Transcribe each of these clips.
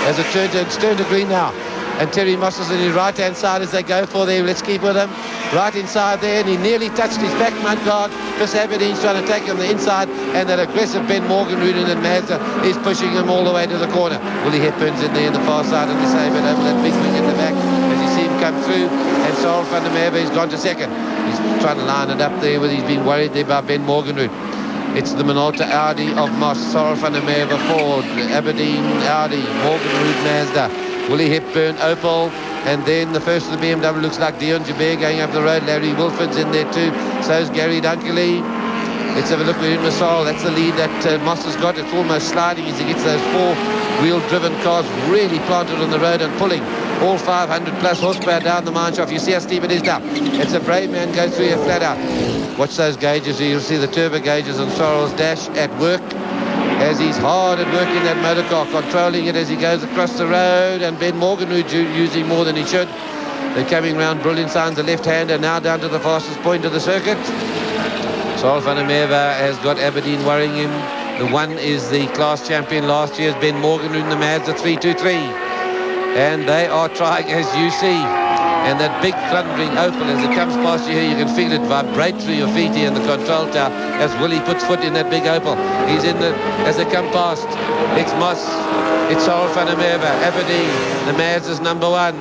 as it's turned to green now. And Terry Moss is on his right-hand side as they go for there. Let's keep with him. Right inside there, and he nearly touched his back mud guard. Chris Aberdeen's trying to take him on the inside, and that aggressive Ben Morganroot in Mazda is pushing him all the way to the corner. Willie Hepburn's in there in the far side of the same, over that big wing in the back as you see him come through. And Sarel van der Merwe has gone to second. He's trying to line it up there, he's been worried there by Ben Morganroot. It's the Minolta Audi of Moss, Sarel van der Merwe Ford, Aberdeen Audi, Morganroot Mazda, Willie Hepburn Opel, and then the first of the BMW looks like Dion Jabir going up the road. Larry Wilford's in there too, so's Gary Dunkley. Let's have a look. We're in Massal. That's the lead that Moss has got. It's almost sliding as he gets those four-wheel driven cars really planted on the road and pulling all 500 plus horsepower down the mine shaft. You see how steep it is now. It's a brave man goes through here flat out. Watch those gauges. You'll see the turbo gauges on Sorrel's dash at work as he's hard at work in that motor car, controlling it as he goes across the road, and Ben Morganroot using more than he should. They're coming round. Brilliant Signs, the left-hander, now down to the fastest point of the circuit. Sarel van der Merwe has got Aberdeen worrying him. The one is the class champion last year's Ben Morganroot in the Mazda 323. And they are trying, as you see. And that big thundering Opel, as it comes past you here, you can feel it vibrate through your feet here in the control tower as Willie puts foot in that big Opel. He's in the, as they come past, it's Moss, it's Sarel van der Merwe, Aberdeen, the Mazda's number one.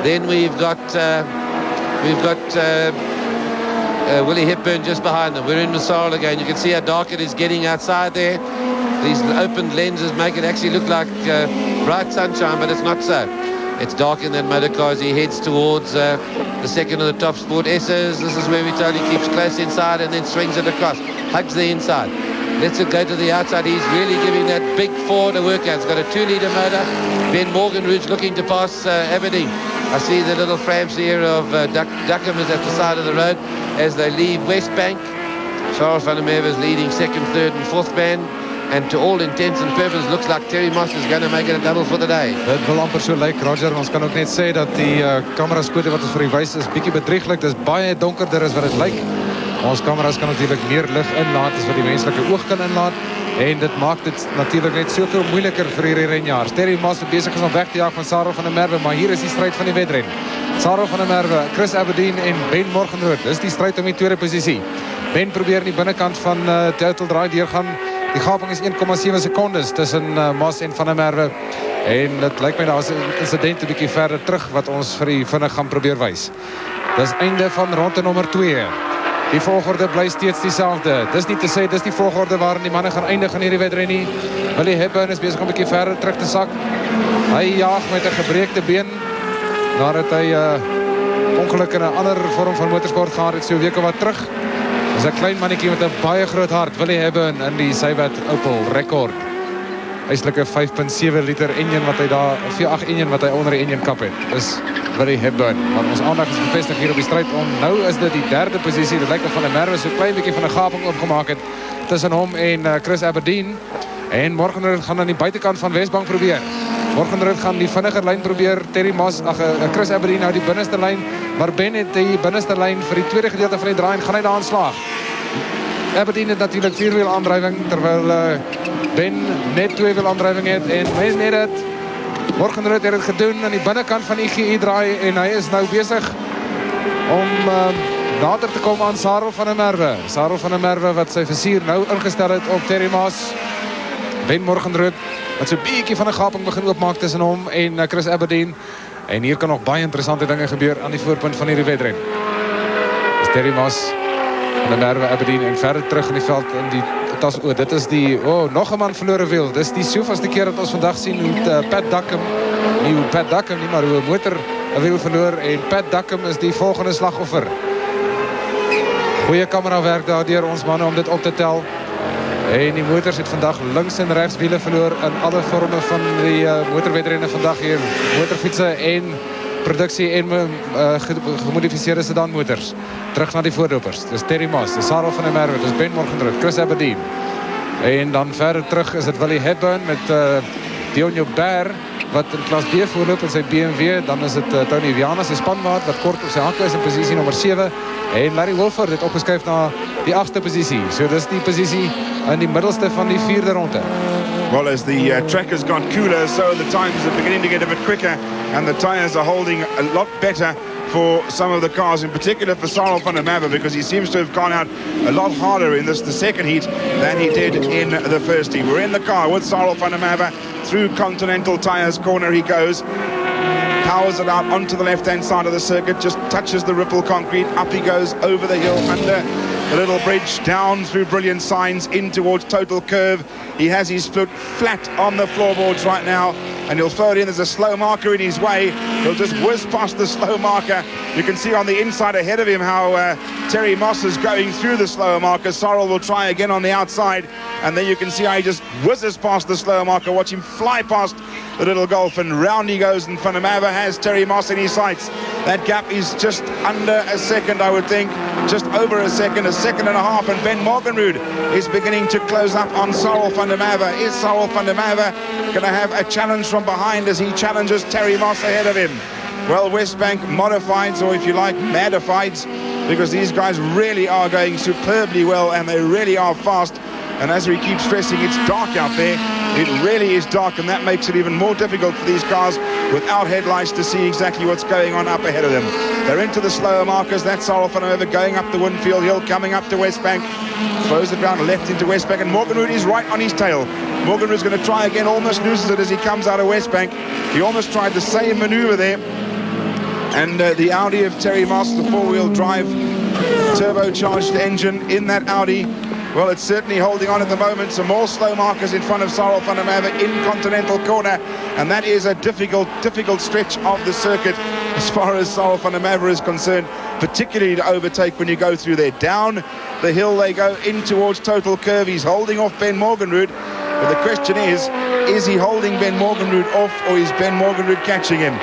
Then we've got Willie Hepburn just behind them. We're in Massal again. You can see how dark it is getting outside there. These opened lenses make it actually look like bright sunshine, but it's not so. It's dark in that motor car as he heads towards the second of the Top Sport S's. This is where we told he keeps close inside and then swings it across. Hugs the inside. Lets it go to the outside. He's really giving that big Ford a workout. It's got a 2-litre motor. Ben Morganroot's looking to pass Aberdeen. I see the little Framps here of Duckham is at the side of the road as they leave Wesbank. Sarel van der Merwe is leading second, third and fourth band. And to all intents and purposes looks like Terry Moss is going to make it a double for the day. Dit wil amper so lyk, Roger. Ons kan ook net sê dat die kameraskote wat ons vir u wys is bietjie bedrieglik. Dis baie donkerder as wat dit lyk. Ons kameras kan natuurlik meer lig inlaat as wat die menslike oog kan inlaat. En dit maak dit natuurlik net soveel moeiliker vir hierdie renjaars. Terry Moss is besig om weg te jaag van Sarel van der Merwe, maar hier is die stryd van die wedren. Sarel van der Merwe, Chris Aberdeen en Ben Morganroot. Dis die stryd om die tweede posisie. Ben probeer in die binnekant van Total Draai deurgaan. Die gaping is 1,7 sekondes tussen Moss en van der Merwe. En dit lyk my daar is 'n insident 'n bietjie verder terug wat ons vir u vinnig gaan probeer wys. Dis einde van ronde nommer 2. Die volgorde bly steeds dieselfde. Dis nie te sê dis die volgorde waarin die manne gaan eindig aan hierdie wedren nie. Willie Hepburn is besig om 'n bietjie verder terug te sak. Hy jaag met 'n gebreekte been nadat hy ongeluk in 'n ander vorm van motorsport gehad het so weke wat terug. Dis 'n klein mannetjie met 'n baie groot hart, Willie Hepburn in die Sywat Opel rekord. Eislike 5.7 liter enjin wat hy daar, V8 enjin wat hy onder die enjin kap het. Dis Willie Hepburn. Maar ons aandag is bevestig hier op die stryd om. Nou is dit die derde posisie. Dit lyk of van der Merwe so klein bietjie van 'n gaping oopgemaak het tussen hom en Chris Aberdeen. En Morganroot gaan aan die buitekant van Wesbank probeer. Morganroot gaan die vinniger lyn probeer. Terry Moss, Chris Aberdeen nou die binneste lyn, maar Ben het die binneste lyn vir die tweede gedeelte van die draai en gaan hy daar slaag. Aberdeen het natuurlik vierwiel aandrywing terwyl Ben net tweewiel aandrywing het en mens net dit. Morganroot het dit gedoen aan die binnekant van IGI draai en hy is nou besig om nader te kom aan Sarel van der Merwe. Sarel van der Merwe wat sy visier nou ingestel het op Terry Moss. Ben Morganroot wat so 'n bietjie van 'n gaping begin oopmaak tussen hom en Chris Aberdeen. En hier kan nog baie interessante dinge gebeur aan die voorpunt van hierdie wedren. Dis Terry Moss van der Merwe, Aberdeen en verder terug in die veld in die tas. Dit is die nog 'n man verlore wiel. Dis die soveelste keer dat ons vandag sien hoe Pat Duckham, nie hoe Pat Duckham nie, maar hoe 'n motor 'n wiel verloor en Pat Duckham is die volgende slagoffer. Goeie kamerawerk daardeur ons manne om dit op te tel. En die motors het vandag links en rechts wiele verloor in alle vorme van die motorwedrenne vandag hier. Motorfietsen en produksie en gemodificeerde sedanmotors. Terug naar die voorlopers. Dus Terry Moss, Sarel van der Merwe, dus Ben Morganroot, Chris Aberdeen. En dan verder terug is het Willie Hepburn met Dion Jobert, wat in klas B voorloop in sy BMW. Dan is het Tony Viana, sy spanmaat, wat kort op sy hakke is in posisie nommer 7. En Larry Wolford het opgeskuif na die 8ste posisie. So dis die posisie in die middelste van die 4de ronde. Well, as the track has got cooler, so the times are beginning to get a bit quicker, and the tyres are holding a lot better for some of the cars, in particular for Sarel van der Merwe, because he seems to have gone out a lot harder in the second heat than he did in the first heat. We're in the car with Sarel van der Merwe through Continental Tyres corner he goes. Powers it out onto the left-hand side of the circuit, just touches the Ripple concrete, up he goes over the hill, under the little bridge, down through Brilliant Signs, in towards Total Curve. He has his foot flat on the floorboards right now, and he'll throw it in. There's a slow marker in his way. He'll just whiz past the slow marker. You can see on the inside ahead of him how Terry Moss is going through the slow marker. Sarel will try again on the outside, and then you can see how he just whizzes past the slow marker. Watch him fly past the little Golf, and round he goes, and Van der Merwe has Terry Moss in his sights. That gap is just under a second, I would think, just over a second and a half, and Ben Morgenrud is beginning to close up on Sarel van der Merwe. Is Sarel van der Merwe going to have a challenge from behind as he challenges Terry Moss ahead of him? Well, Wesbank modifieds, or if you like, madifieds, because these guys really are going superbly well, and they really are fast. And as we keep stressing, it's dark out there. It really is dark, and that makes it even more difficult for these cars without headlights to see exactly what's going on up ahead of them. They're into the slower markers. That's Sarel van der Merwe going up the Winfield Hill, coming up to Wesbank. Throws it round left into Wesbank, and Morgenrud is right on his tail. Morgenrud's going to try again, almost loses it as he comes out of Wesbank. He almost tried the same manoeuvre there. And the Audi of Terry Moss, the four-wheel drive turbocharged engine in that Audi, well, it's certainly holding on at the moment. Some more slow markers in front of Sarel van der Merwe in Continental Corner, and that is a difficult stretch of the circuit as far as Sarel van der Merwe is concerned, particularly to overtake when you go through there. Down the hill they go in towards Total Curve. He's holding off Ben Morgenrud, but the question is he holding Ben Morgenrud off, or is Ben Morgenrud catching him?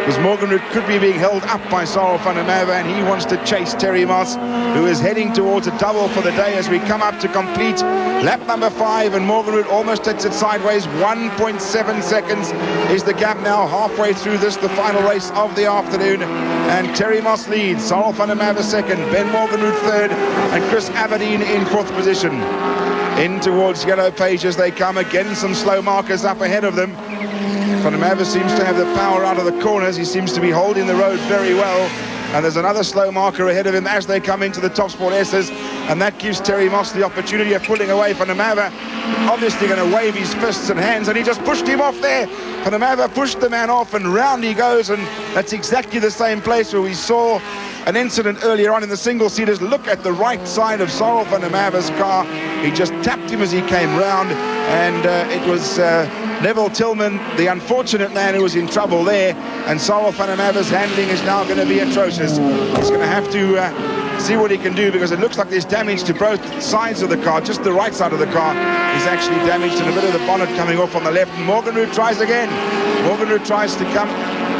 Because Morgenrud could be being held up by Sarel van der Merwe, and he wants to chase Terry Moss, who is heading towards a double for the day as we come up to complete lap number 5, and Morgenrud almost hits it sideways. 1.7 seconds is the gap now, halfway through this, the final race of the afternoon, and Terry Moss leads, Sarel van der Merwe second, Ben Morgenrud third, and Chris Aberdeen in 4th position. In towards Yellow Pages they come, again some slow markers up ahead of them. Van der Merwe seems to have the power out of the corners. He seems to be holding the road very well. And there's another slow marker ahead of him as they come into the Top Sport S's. And that gives Terry Moss the opportunity of pulling away. Van der Merwe obviously going to wave his fists and hands. And he just pushed him off there. Van der Merwe pushed the man off, and round he goes. And that's exactly the same place where we saw an incident earlier on in the single-seaters. Look at the right side of Sarel van der Merwe's car. He just tapped him as he came round. And it was Neville Tillman, the unfortunate man, who was in trouble there. And Sarel van der Merwe's handling is now going to be atrocious. He's going to have to see what he can do, because it looks like there's damage to both sides of the car. Just the right side of the car is actually damaged, and a bit of the bonnet coming off on the left. And Morgenrud tries again. Morgenrud tries to come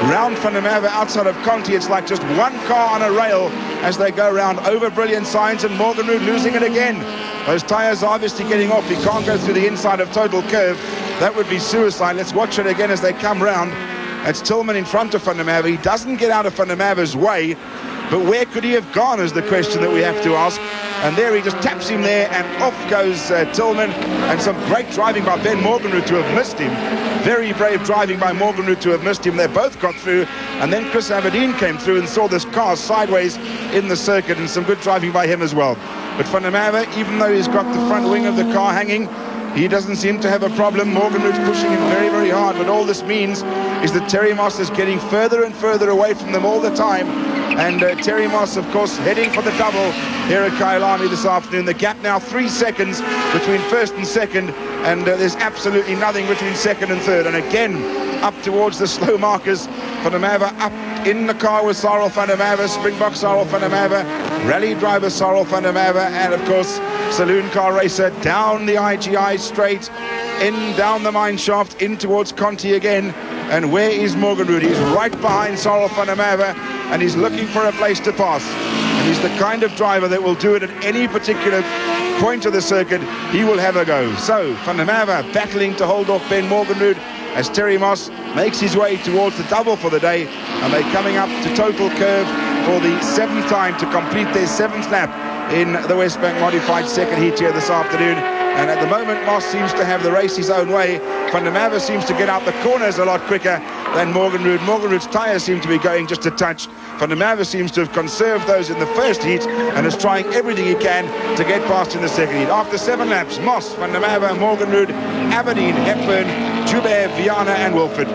round Van der Merwe outside of Conti. It's like just one car on a rail as they go round over Brilliant Signs, and Morgenrud losing it again. Those tyres are obviously getting off. He can't go through the inside of Total Curve. That would be suicide. Let's watch it again as they come round. That's Tillman in front of Van der Merwe. He doesn't get out of Van der Merwe's way, but where could he have gone is the question that we have to ask. And there he just taps him there, and off goes Tillman. And some great driving by Ben Morgenrud to have missed him. Very brave driving by Morgenrud to have missed him. They both got through, and then Chris Aberdeen came through and saw this car sideways in the circuit, and some good driving by him as well. But Van der Merwe, even though he's got the front wing of the car hanging, he doesn't seem to have a problem. Morgenrud's pushing him very, very hard, but all this means is that Terry Moss is getting further and further away from them all the time. And Terry Moss, of course, heading for the double here at Kyalami this afternoon. The gap now 3 seconds between first and second, and there's absolutely nothing between second and third. And again, up towards the slow markers. Van der Merwe up in the car with Sarel van der Merwe, Springbok Sarel van der Merwe, rally driver Sarel van der Merwe, and of course saloon car racer down the IGI straight, in down the mine shaft, in towards Conti again. And where is Morgenrud? He's right behind Sarel van der Merwe, and he's looking for a place to pass. And he's the kind of driver that will do it at any particular point of the circuit. He will have a go. So Van der Merwe battling to hold off Ben Morgenrud as Terry Moss makes his way towards the double for the day, and they're coming up to Total Curve for the 7th time to complete their 7th lap in the Wesbank modified second heat here this afternoon. And at the moment, Moss seems to have the race his own way. Van der Merwe seems to get out the corners a lot quicker than Morgenrud. Morgenrud's tyres seem to be going just a touch. Van der Merwe seems to have conserved those in the first heat and is trying everything he can to get past in the second heat. After 7 laps, Moss, Van der Merwe, Morgenrud, Aberdeen, Hepburn, Joubert, Viana and Wilford.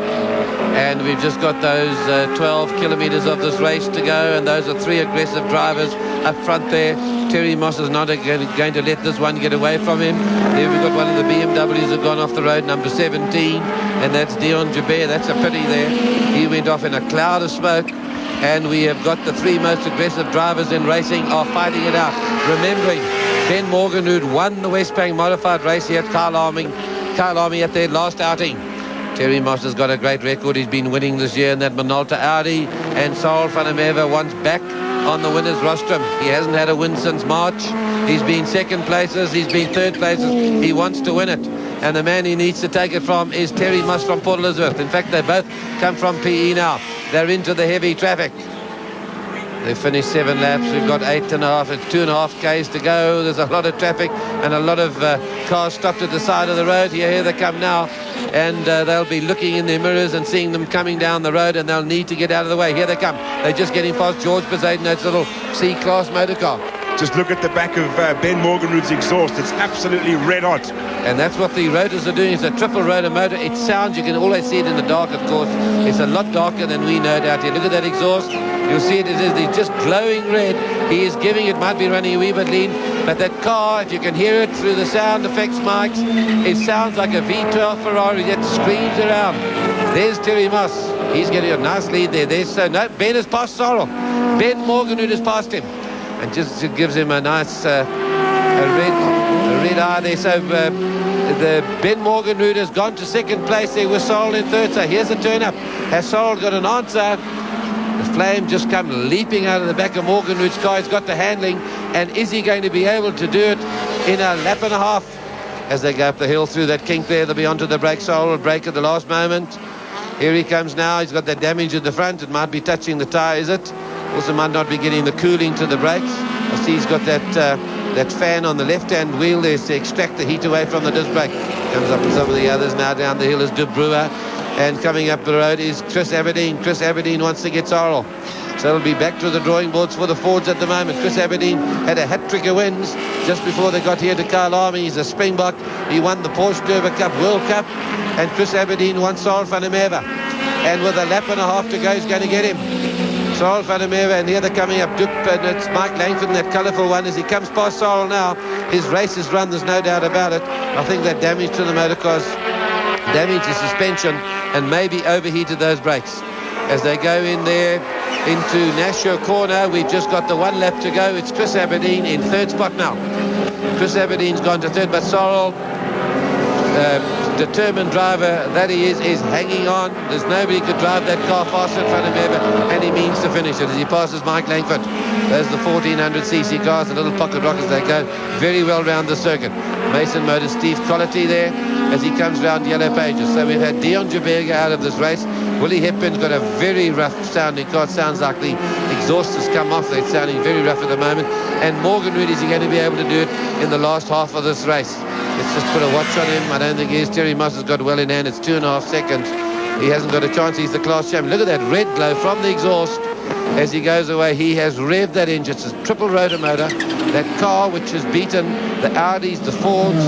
And we've just got those 12 kilometres of this race to go, and those are 3 aggressive drivers up front there. Terry Moss is not going to let this one get away from him. There we've got one of the BMWs that gone off the road, number 17, and that's Dion Joubert. That's a pity there. He went off in a cloud of smoke, and we have got the 3 most aggressive drivers in racing are fighting it out. Remembering, Ben Morgenrud won the Wesbank modified race here at Kyalami at their last outing. Terry Moss has got a great record. He's been winning this year in that Minolta Audi, and Saul van der Merwe once back on the winner's rostrum. He hasn't had a win since March. He's been second places, he's been third places. He wants to win it, and the man he needs to take it from is Terry Moss from Port Elizabeth. In fact, they both come from PE now. They're into the heavy traffic. They've finished 7 laps. We've got 8.5. It's 2.5 Ks to go. There's a lot of traffic and a lot of cars stopped at the side of the road. Here they come now. And they'll be looking in their mirrors and seeing them coming down the road, and they'll need to get out of the way. Here they come. They're just getting past George Bezaden's little C-Class motor car. Just look at the back of Ben Morgenrud's exhaust. It's absolutely red hot. And that's what the rotors are doing. It's a triple rotor motor. It sounds, you can always see it in the dark, of course. It's a lot darker than we know out here. Look at that exhaust. You'll see it is just glowing red. He is giving it, might be running a wee bit lean, but that car, if you can hear it through the sound effects mics, it sounds like a V12 Ferrari that screams around. There's Terry Moss. He's getting a nice lead there. No, Ben has passed Sorrel. Ben Morgenrud has passed him, and just gives him a nice a red eye there. So the Ben Morgenrud has gone to second place there with Sorrel in third. So here's the turn up. Has Sorrel got an answer? The flame just come leaping out of the back of Morgenrud's car. He's got the handling, and is he going to be able to do it in a lap and a half? As they go up the hill through that kink there, they'll be onto the brake. Sorrel will brake at the last moment. Here he comes now. He's got that damage at the front. It might be touching the tyre, is it? Also might not be getting the cooling to the brakes. I see he's got that fan on the left-hand wheel there to extract the heat away from the disc brake. Comes up with some of the others now. Down the hill is De Brewer. And coming up the road is Chris Aberdeen. Chris Aberdeen wants to get Sorrel. So it'll be back to the drawing boards for the Fords at the moment. Chris Aberdeen had a hat-trick of wins just before they got here to Kyalami. He's a Springbok. He won the Porsche Turbo Cup World Cup. And Chris Aberdeen won Saul van der Merwe. And with a lap and a half to go, he's going to get him. Saul van der Merwe, and here they're coming up. Dup, and it's Mike Langford, that colourful one. As he comes past Saul now, his race is run, there's no doubt about it. I think that damage to the motor cars, damaged the suspension, and maybe overheated those brakes. As they go in there into Nashua Corner, we've just got the 1 lap to go. It's Chris Aberdeen in third spot now. Chris Aberdeen's gone to third, but Sorrel, determined driver that he is hanging on. There's nobody could drive that car faster in front of him, and he means to finish it as he passes Mike Langford. Those are the 1400cc cars, the little pocket rockets. They go very well round the circuit. Mason Motors, Steve Quality there as he comes round Yellow Pages. So we've had Dion Joubert out of this race. Willie Hepburn's got a very rough sounding car. It sounds like the exhaust has come off. They're sounding very rough at the moment. And Morgenrud, is he going to be able to do it in the last half of this race? Let's just put a watch on him. I don't think he is. Terry Moss has got well in hand. It's 2.5 seconds. He hasn't got a chance. He's the class champion. Look at that red glow from the exhaust as he goes away. He has revved that engine. It's a triple rotor motor. That car, which has beaten the Audis, the Fords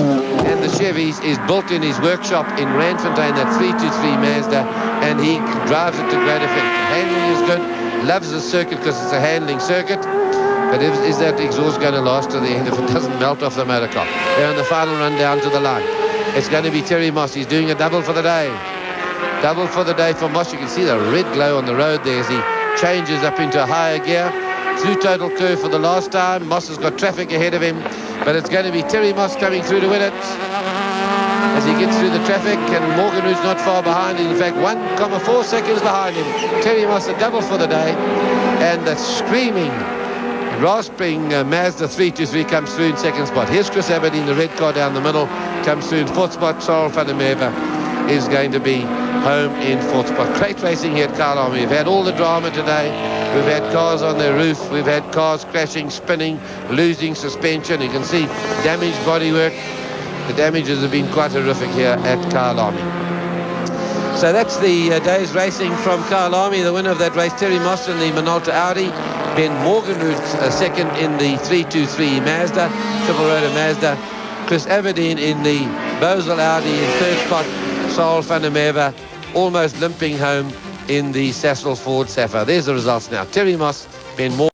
and the Chevys, is built in his workshop in Randfontein, that 323 Mazda, and he drives it to great effect. The handling is good. Loves the circuit because it's a handling circuit. But is that exhaust going to last to the end if it doesn't melt off the motor car? They're on the final run down to the line. It's going to be Terry Moss. He's doing a double for the day. Double for the day for Moss. You can see the red glow on the road there as he changes up into a higher gear. Through total curve for the last time. Moss has got traffic ahead of him. But it's going to be Terry Moss coming through to win it. As he gets through the traffic, and Morgenrud's not far behind. In fact, 1.4 seconds behind him. Terry Moss a double for the day. And the screaming, rasping Mazda 323 comes through in second spot. Here's Chris Aberdeen, the red car down the middle, comes through in fourth spot. Saul van der Merwe is going to be home in fourth spot. Great racing here at Kyalami. We've had all the drama today. We've had cars on their roof. We've had cars crashing, spinning, losing suspension. You can see damaged bodywork. The damages have been quite horrific here at Kyalami. So that's the day's racing from Kyalami. The winner of that race, Terry Moss in the Minolta Audi. Ben Morganroot second in the 323 Mazda, Triple Rotor Mazda. Chris Aberdeen in the Boswell Audi in third spot. Saul van der Merwe almost limping home in the Sasol Ford Sapphire. There's the results now. Terry Moss, Ben Morgan.